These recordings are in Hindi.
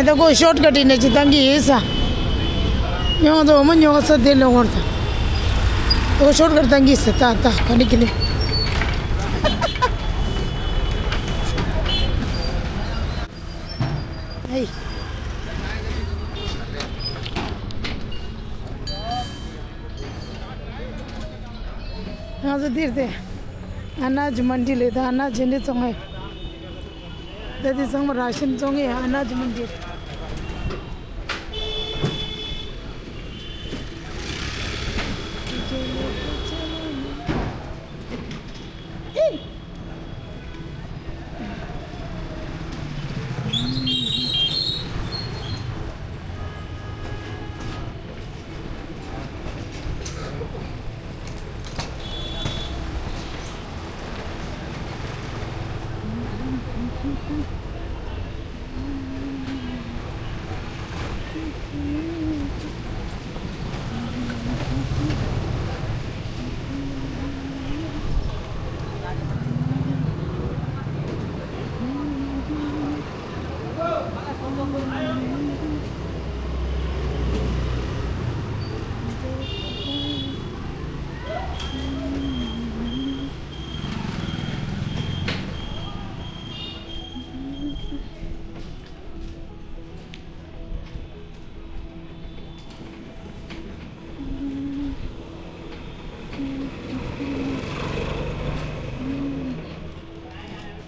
다 고 숏컷이네 지단기 있어. 영어도 오면 영어 써들려 버다. 또 숏컷 단기 있어. 따따 가리키네. 에이. यहाँ से देर दे अनाज मंडी ले था अनाज जने चंगे दादी संग राशन चंगे अनाज मंडी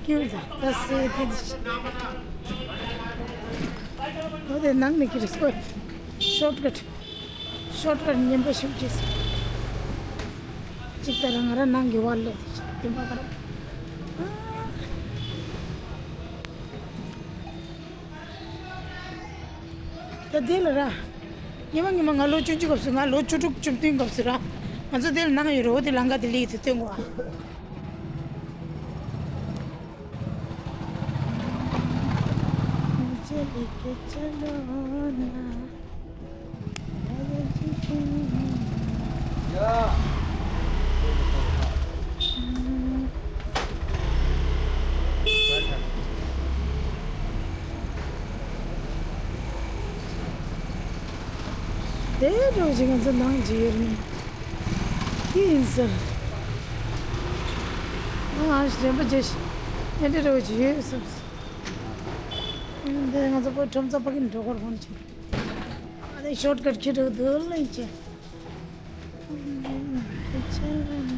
क्यों जा बस ये नंग नहीं किस को शॉर्टकट नियम पे शुरू चीज़ चित्ता रंगरा नंग ये वाले तुम्हारा करो तो दिल रहा ये मंग आलू चुंची कब से आलू चुटुक चुम्तिंग कब से रहा मतलब दिल नंग ये रोटी लंगा दिल्ली तो तेंगुआ लेके चलो ना दे रोज़ का तो ना जीर में किंसर आज जब जैसे ये रोज़ ये सब 내가 저 좀 잡아긴 저걸 본지. 아니 숏컷 키도 덜 있지. 괜찮아.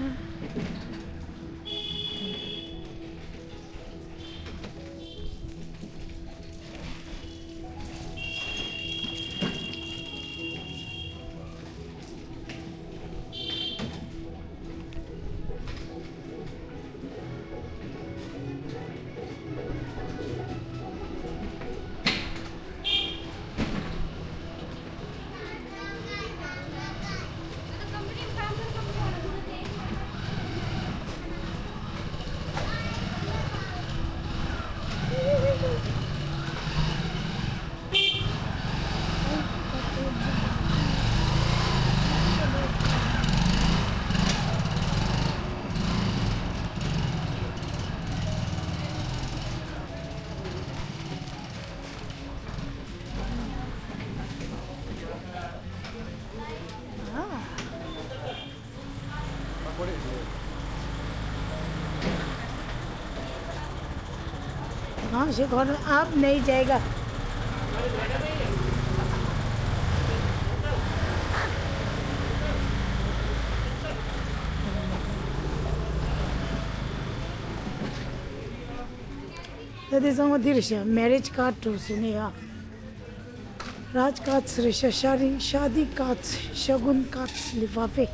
हाँ से घर आप नहीं जाएगा दादी संग दृश्य मैरिज कार्ड तो सुने या राज कार्ड दृश्य शादी कार्ड शगुन कार्ड लिफाफे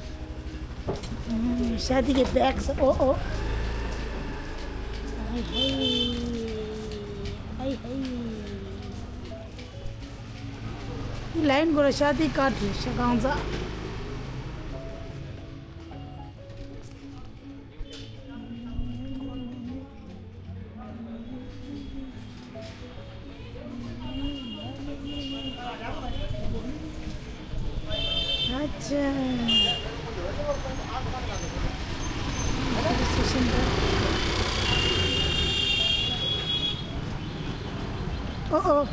शादी के बैग्स ओ ओ लाइन गोरा शादी काट शगांजा अच्छा ओ ओ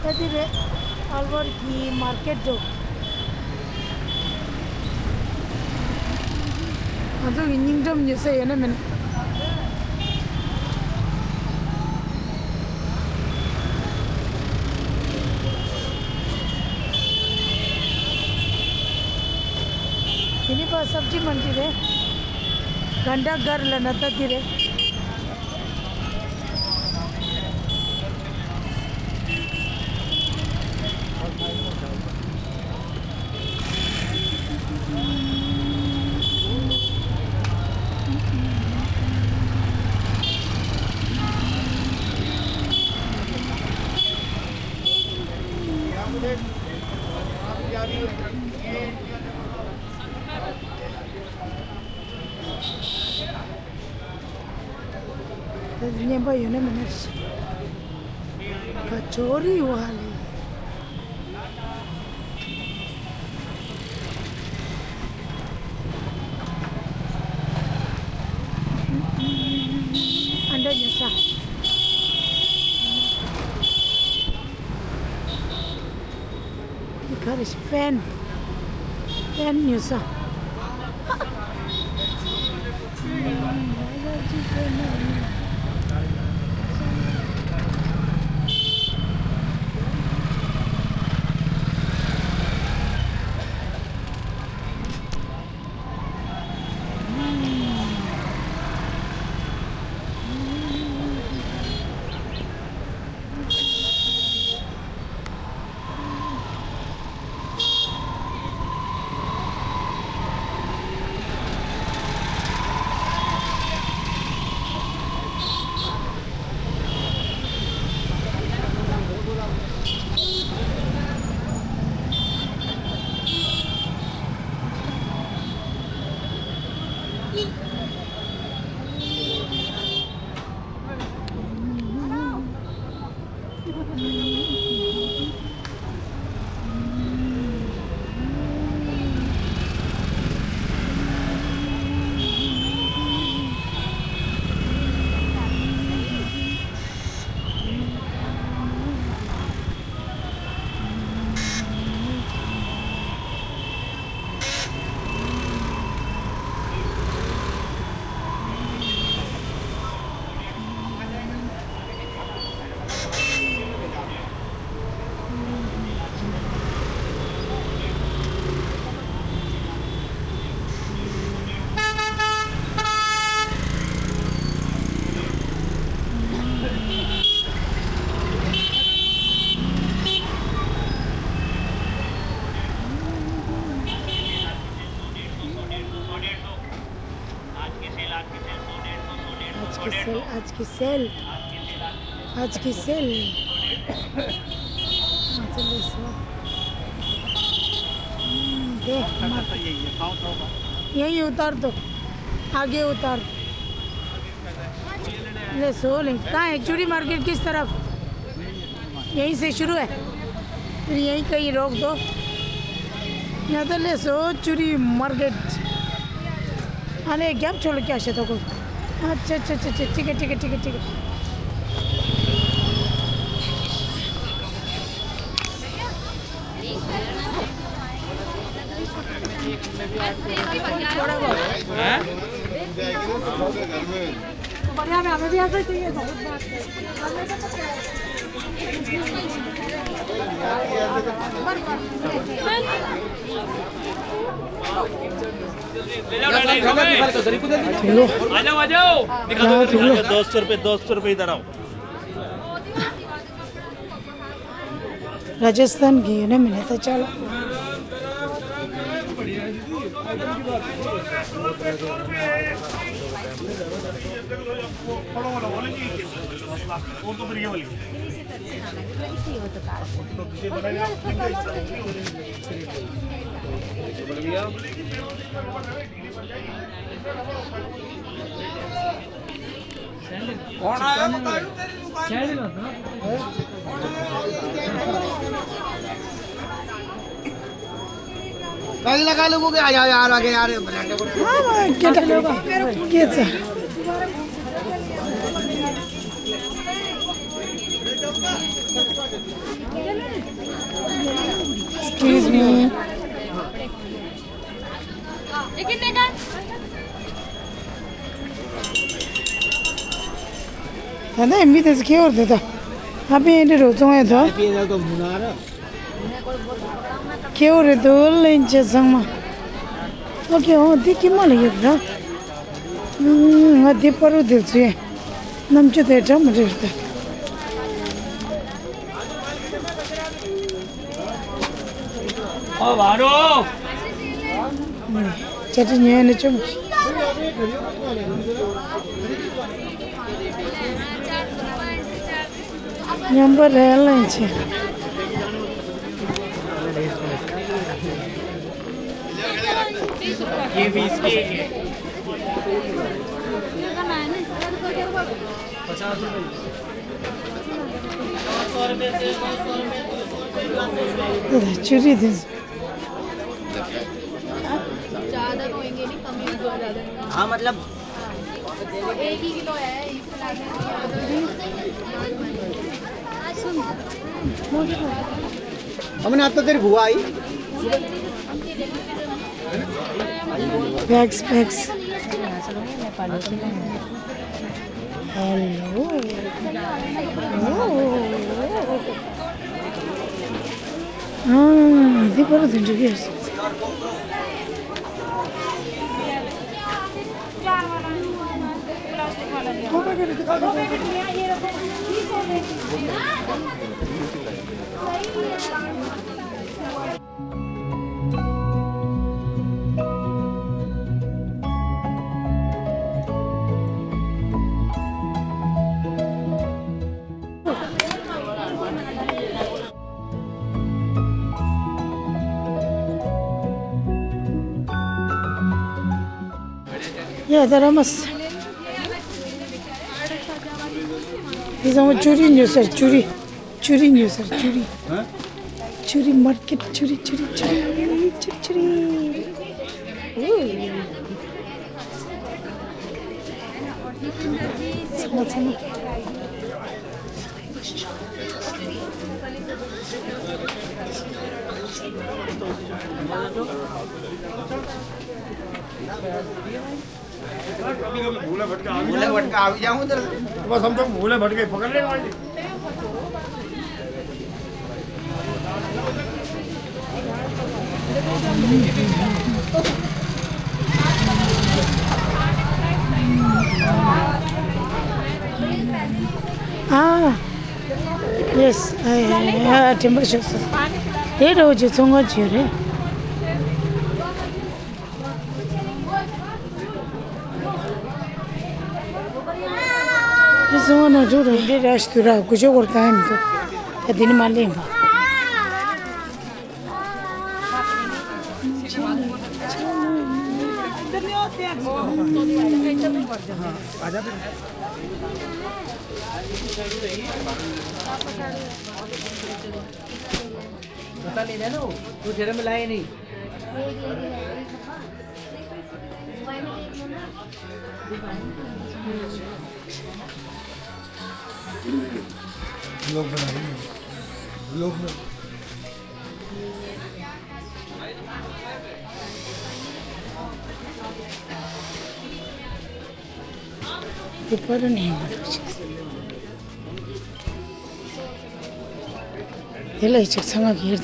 धीरे अलवर की मार्केट जो 아주 인증 주세요. 얘네면 ini pas sabji मंडी है घंटा घर लेना था धीरे ini apa ya namanya kachori wali anda nyasa garis fan nyasa आज की सेल यही उतार दो आगे उतार ले सो ले कहाँ है चूड़ी मार्केट किस तरफ यहीं से शुरू है फिर यहीं कहीं रोक दो यहाँ तो ले सो चूड़ी मार्केट अरे गैप छोड़ के आशे तो को अच्छा अच्छा अच्छा ठीक है ठीक है ठीक है ठीक है बढ़िया में हमें भी ऐसा चाहिए बहुत बात आ जाओ 200 रुपये इधर आओ राजस्थान की है ना मैंने तो चलो कौन आया कहीं लगा लोगों आ जाओ यार आगे यार क्या लोग Excuse me. ये कितने का? दादा एम भी तो क्या और देता आप ये इधर रोज़ों है तो क्या और है तो लेंच संगमा ओके हो दिखी माल ये ना आधे परो दिल से नमचे तेरा मुझे रहता ओ बारो चटनी है नीचे नंबर है लेंच ये भी इसके एक है चुरी थी ज़्यादा तो होंगे नहीं, कम ही दो ज़्यादा। हाँ मतलब एक ही किलो है इसके हमने आज तो तेरी बुआ आई बैग्स बैग्स हेलो हाँ ఇది పరు తింటుంది Ya daramaz. Biz ama çuri iniyorlar, çuri. Çuri iniyorlar, çuri. Çuri market, çuri, çuri, çuri. Çuri, çuri. Sana, sana. भूले भटका आ जाऊँ उधर बस हम तो भूले भटके पकड़ लेंगे वाली Ah, yes, timber shoes. They do just so much here. This one I do really rush to the Kujo or time to the Dinimalimba. पता नहीं जानो तू ठेरे में लाए नहीं लोग बना रहे हैं लोग People don't have much. They like to some of here.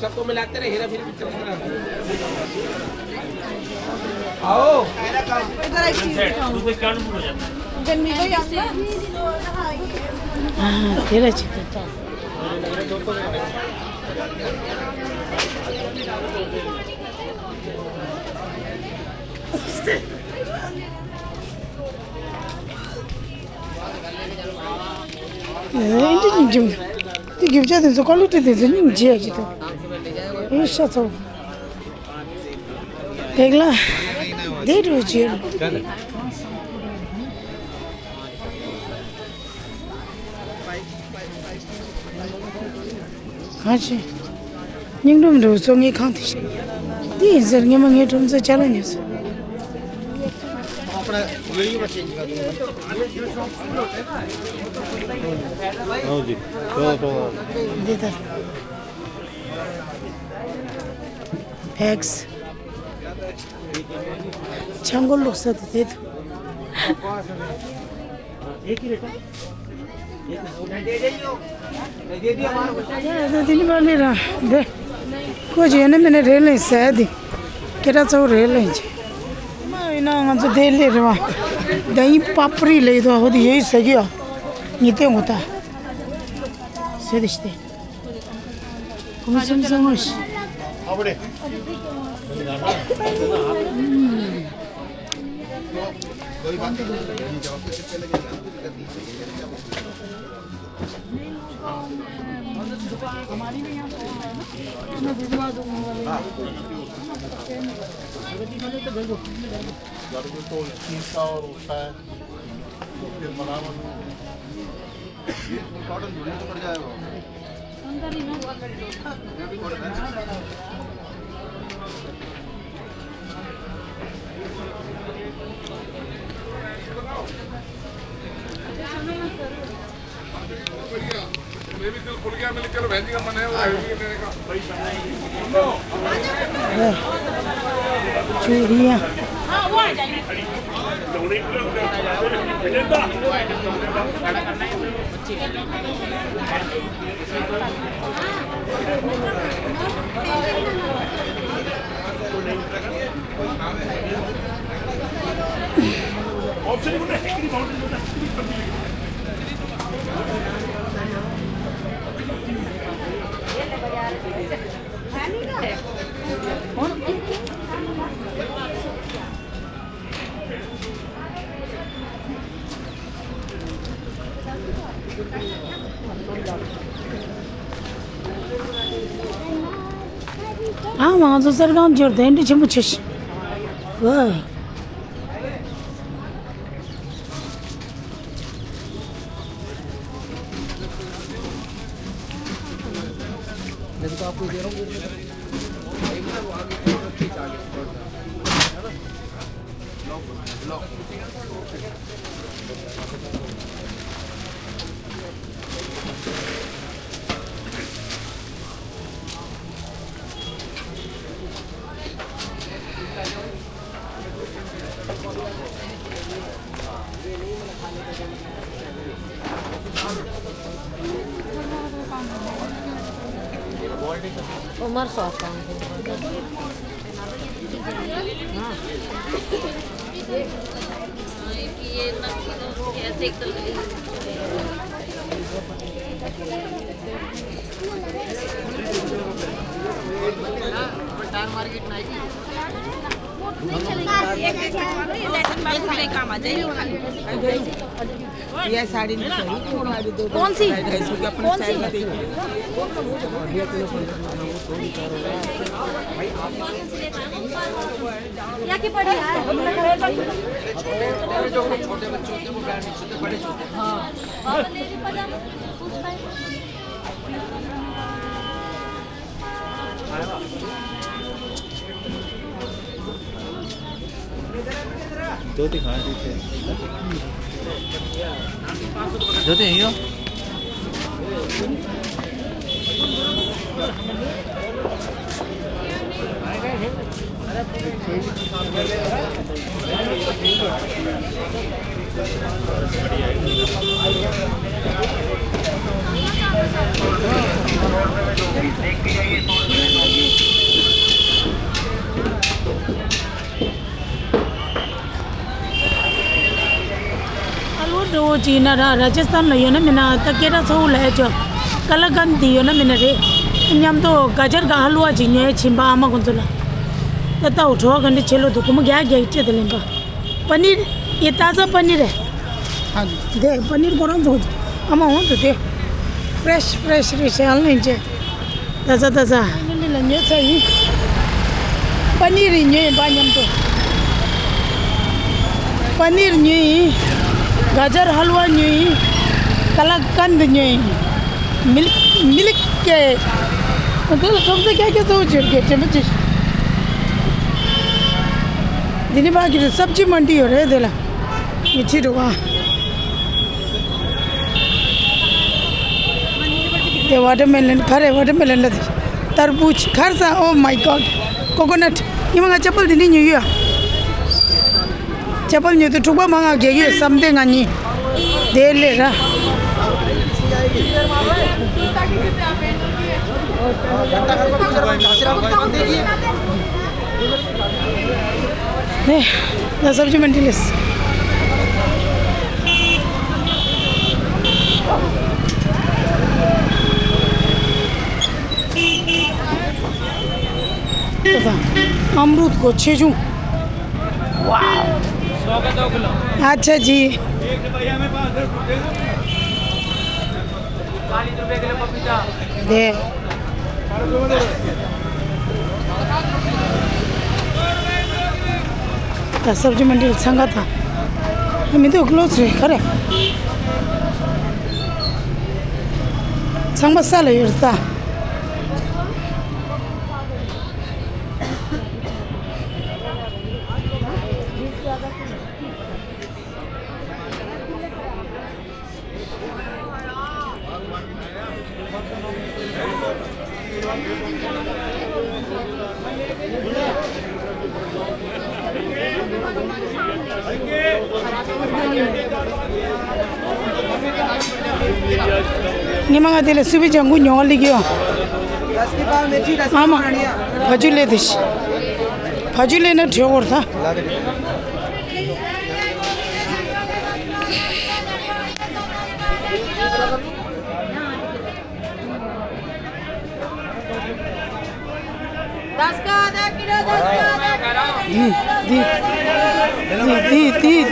सबको मिलाते रहे हेरा फेरी पिक्चर आओ दूसरे कान हो जाता है हाँ तेरा chicken ini jum di gibja den sokali te den ning je aji to isha to dekla de ro je अच्छा nhưng đùm đồ số nghe không thì đi giờ nghe mà nghe trông sẽ chả là nhỉ अपना वीडियो को चेंज कर दूंगा हाँ जी तो दे दे X छंगोल लोग साथ दे दो एक ही रेट है तो दिन भर नहीं रहा दे कुछ ये ना मैंने रेल नहीं शायद ही क्या सब रेल नहीं मैं ना हम तो दे ले रहा दही पापड़ी ले दो हो यही सही है नीते होता से रिश्ते कौन समझ 아버리. कोई बात नहीं जब आपको शिफ्ट चले जाएगा कर दीजिए तो 300 रुपए फिर बराबर कॉटन धुलने तो पड़ जाएगा मेरी दिल खुल गया मैंने चलो बहन जी का मन है वो लेने का चूड़ियाँ हाँ वहाँ तो सरगाम जोड़ते हैं इंडिया मुझे वाह मैं तो आपको दे रहा हूँ उमर सौता ये साड़ी नहीं चाहिए कौन सी कौन सी या की पड़ी है छोटे बच्चे होते हैं वो ब्रांड नहीं होते बड़े होते हैं हाँ लेडी पजामा दो दिखा दीजिए जो यही हो वो चीना राजस्थान नहीं है ना मैंने तकेरा सोल है जो कलाकंदी है ना मैंने रे इन्हें तो गाजर का हलवा चाहिए छिंबा आमा कौन चला तब उठो घंटे चलो तो कुम गया गया इतने दिल में पनीर ये ताज़ा पनीर है हाँ दे पनीर कौन तो आमा हो तो दे फ्रेश फ्रेश रिशाल नहीं चे ताज़ा ताज़ा नहीं लंजे सही पनीर नहीं बायम तो पनीर नहीं गाजर हलवा नहीं कलाकंद नहीं मिल्क के अंकल कब से क्या क्या सोच रहे थे बच्चे दिन बाकी सब्जी मंडी हो रहे दिला ये ठीक हुआ ये वाटरमेलन खरे वाटरमेलन लगी तरबूज खरसा ओ माय गॉड कोकोनट ये मंगा चप्पल दिन न्यू ईयर चप्पल न्यू तो ठुकवा मंगा के ये समथिंग आनी दे ले रहा नहीं सब्जी मंडी लिस अमरूद को छेजू अच्छा जी 40 रुपए किलो पपीता दे सब्जी मंडी संगा था हमें तो क्लोज रहे खरे संग मसाला इरता निमंगा दिले सुबह जंगू न्योल लिखियो आमा फजुले दिश फजुले न ठोर था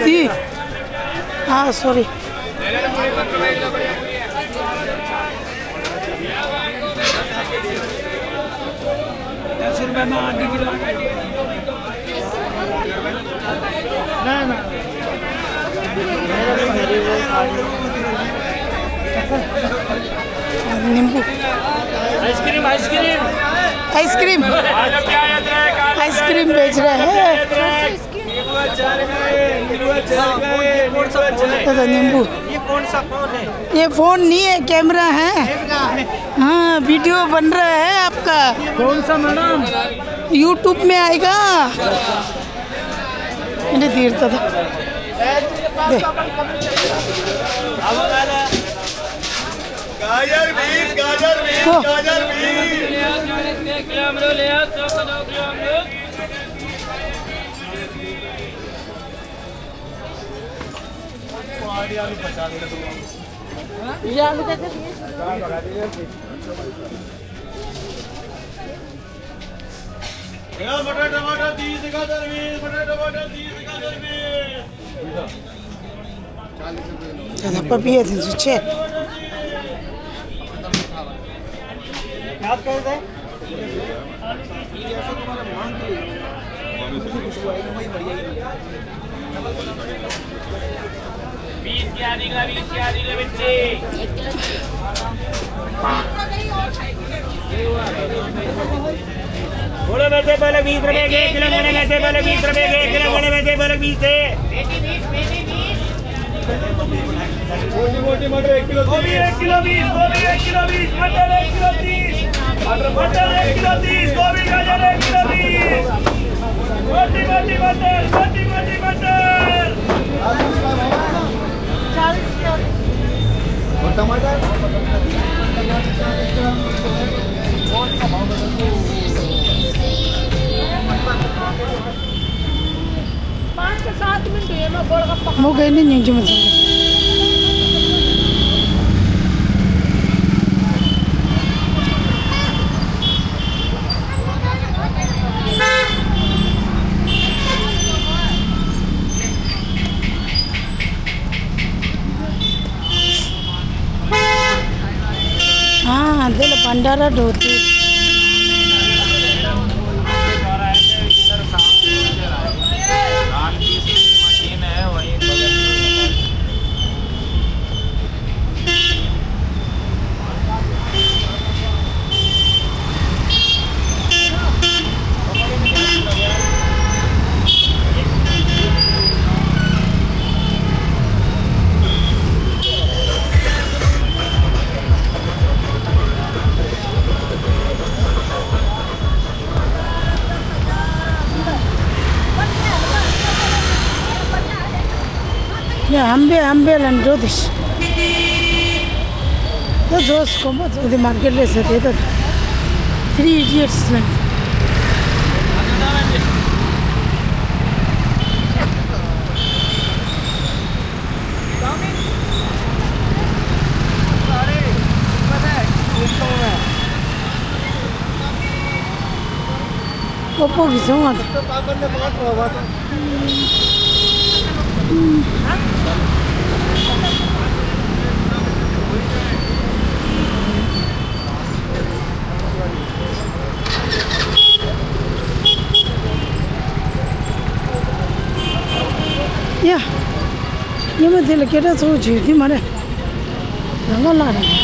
दी हाँ सॉरी नींबू आइसक्रीम आइसक्रीम आइसक्रीम आइसक्रीम बेच रहे हैं दादा नींबू ये कौन सा फोन है? ये फोन नहीं है कैमरा है हाँ वीडियो बन रहा है आपका कौन सा मैडम? यूट्यूब में आएगा इन्हें देरता था दे गाजर 20 गाजर 20 हो। गाजर 20 मटर टमाटर 30 गाजर 20 मटर टमाटर 30 गाजर 20 दादा पपिया थी सुचे बोलो वैसे बोले 20 रुपए के 1 किलो मैंने वैसे बोले 20 रुपए के 1 किलो मैंने वैसे बोले 20 है मोटी मटर 1 किलो गोभी 1 किलो 20 गोभी 1 किलो 20 मटर 1 किलो 30 मटर 1 किलो 30 गोभी गाजर 1 किलो 20 मोटी मोटी मटर और टमाटर 5 से 7 मिनट ये मैं गोलगप्पा वो गए नहीं जो मतलब हाँ दिल भंडारा ढोती Hambe and do this. Those come out of the market less at the 3 idiots. Opo ki sama. Ya, ये मैं दिल के रहा सोच रही थी मारे रंगा ला रहा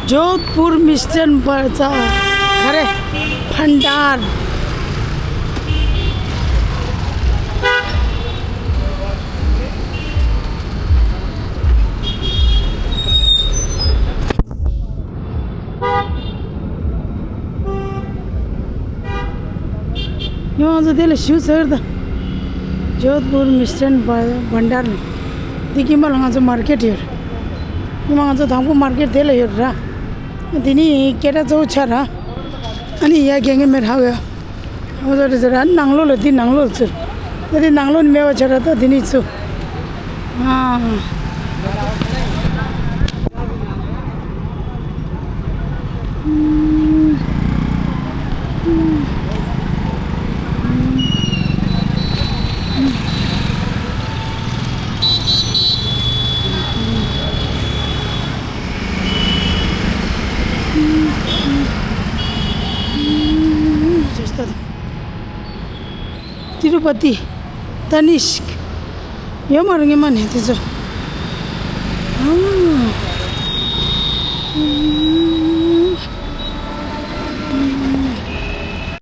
जोधपुर मिष्टन बाजार अरे भंडार यहाँ जो दिल शिव शहर था जोधपुर मिष्टन भंडार में देखिए मालूम जो मार्केट है ये मालूम जो धामको मार्केट दिल है रहा दिनी केरा जो छारा अनि या गेंगे में रहा गया वो जरा नांगलो लेती नांगलो चल यदि नांगलो में वो छारा तो दिनी चो हाँ तिरुपति तनिष्क यो मारेंगे मन है तो